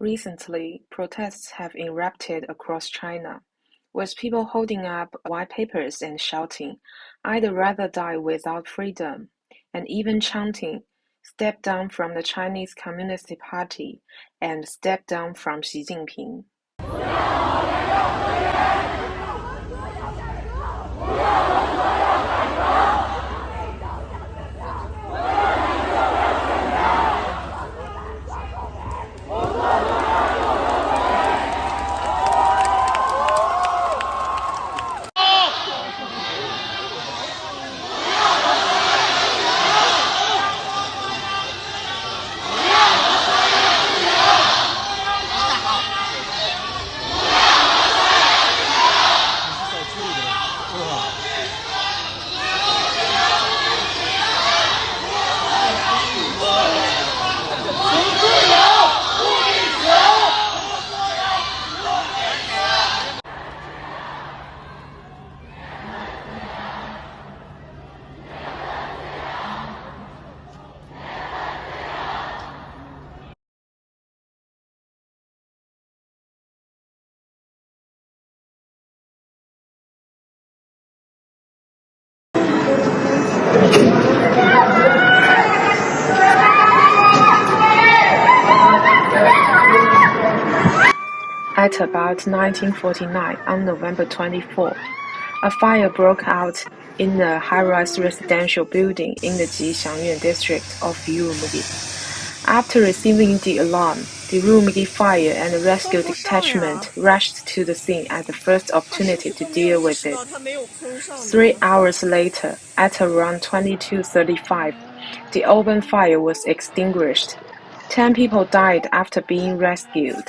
Recently, protests have erupted across China, with people holding up white papers and shouting, "I'd rather die without freedom," and even chanting, "Step down from the Chinese Communist Party," and "Step down from Xi Jinping." At about 1949, on November 24, a fire broke out in a high-rise residential building in the Jixiangyuan district of Urumqi. After receiving the alarm, the Urumqi Fire and Rescue Detachment rushed to the scene at the first opportunity to deal with it. 3 hours later, at around 22:35, the open fire was extinguished. 10 people died after being rescued.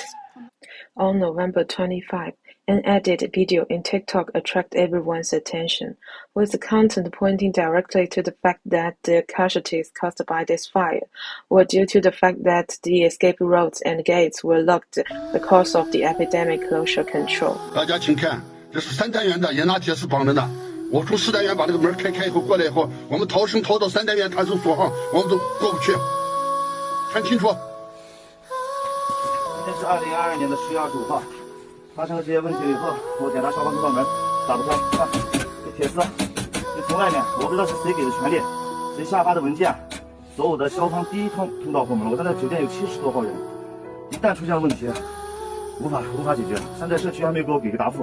On November 25, an edited video in TikTok attracted everyone's attention, with the content pointing directly to the fact that the casualties caused by this fire were due to the fact that the escape roads and gates were locked because of the epidemic closure control. 大家请看，这是3单元的，也拿铁丝绑着呢。我从4单元把这个门开以后过来以后，我们逃生逃到3单元看守所哈，我们都过不去，看清楚。 今天是2022年10月25号，发生了这些问题以后，我检查消防通道门打不开，看这铁丝，这从外面我不知道是谁给的权利，谁下发的文件，所有的消防第一通道后门，我在那酒店有70多号人，一旦出现了问题，无法解决，现在社区还没有给我给个答复。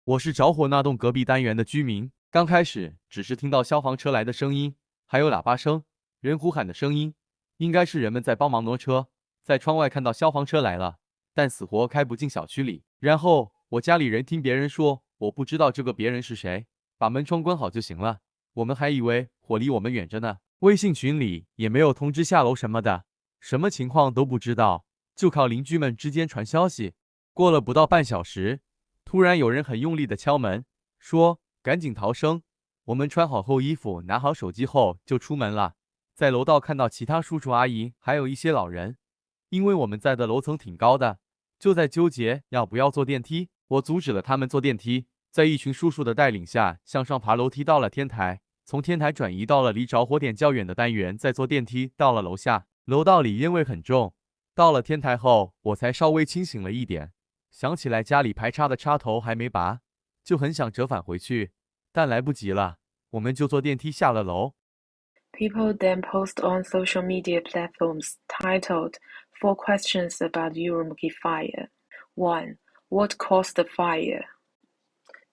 我是着火那栋隔壁单元的居民。刚开始只是听到消防车来的声音，还有喇叭声、人呼喊的声音，应该是人们在帮忙挪车。在窗外看到消防车来了，但死活开不进小区里。然后我家里人听别人说，我不知道这个别人是谁，把门窗关好就行了。我们还以为火离我们远着呢。微信群里也没有通知下楼什么的，什么情况都不知道，就靠邻居们之间传消息。过了不到半小时。 突然有人很用力的敲门，说赶紧逃生。我们穿好厚衣服，拿好手机后就出门了。在楼道看到其他叔叔阿姨，还有一些老人。因为我们在的楼层挺高的，就在纠结要不要坐电梯。我阻止了他们坐电梯，在一群叔叔的带领下向上爬楼梯到了天台，从天台转移到了离着火点较远的单元，再坐电梯到了楼下。楼道里烟味很重，到了天台后我才稍微清醒了一点。 想起来家里排插的插头还没拔，就很想折返回去，但来不及了，我们就坐电梯下了楼。People then post on social media platforms titled 4 questions about Urumqi fire. 1. What caused the fire?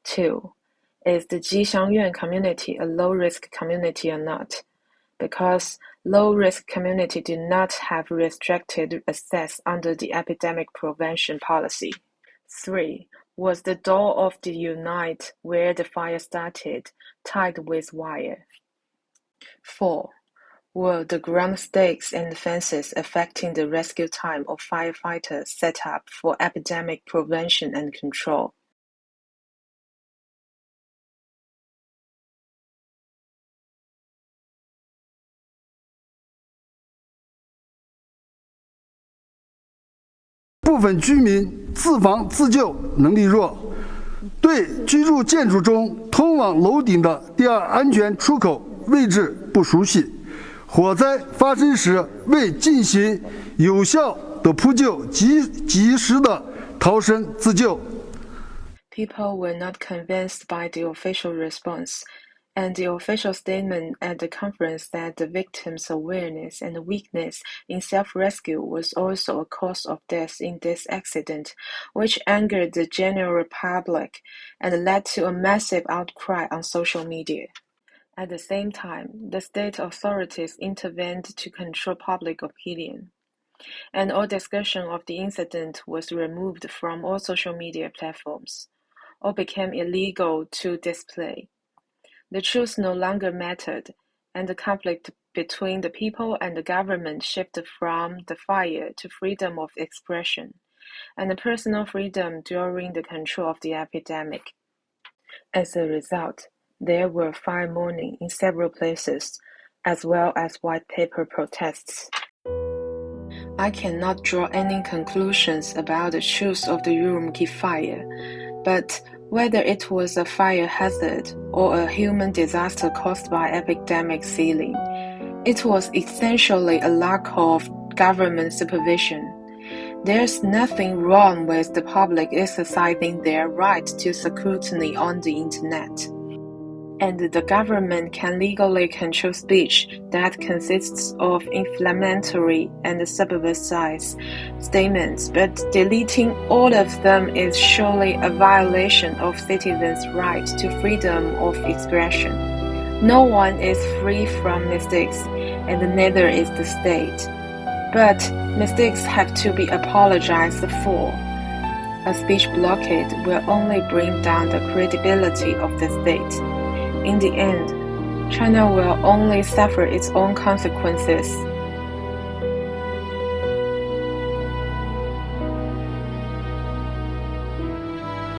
2. Is the Jixiangyuan community a low-risk community or not? Because low-risk community do not have restricted access under the epidemic prevention policy. 3. Was the door of the unit where the fire started tied with wire? 4. Were the ground stakes and fences affecting the rescue time of firefighters set up for epidemic prevention and control? 部分居民自防自救能力弱，对居住建筑中通往楼顶的第二安全出口位置不熟悉，火灾发生时未进行有效的扑救及时的逃生自救。 People were not convinced by the official response, and the official statement at the conference that the victim's awareness and weakness in self-rescue was also a cause of death in this accident, which angered the general public and led to a massive outcry on social media. At the same time, the state authorities intervened to control public opinion, and all discussion of the incident was removed from all social media platforms, or became illegal to display. The truth no longer mattered, and the conflict between the people and the government shifted from the fire to freedom of expression, and the personal freedom during the control of the epidemic. As a result, there were fire mourning in several places, as well as white paper protests. I cannot draw any conclusions about the truth of the Urumqi fire, but whether it was a fire hazard or a human disaster caused by epidemic sealing, it was essentially a lack of government supervision. There's nothing wrong with the public exercising their right to scrutiny on the internet. And the government can legally control speech that consists of inflammatory and subversive statements, but deleting all of them is surely a violation of citizens' right to freedom of expression. No one is free from mistakes, and neither is the state. But mistakes have to be apologized for. A speech blockade will only bring down the credibility of the state. In the end, China will only suffer its own consequences.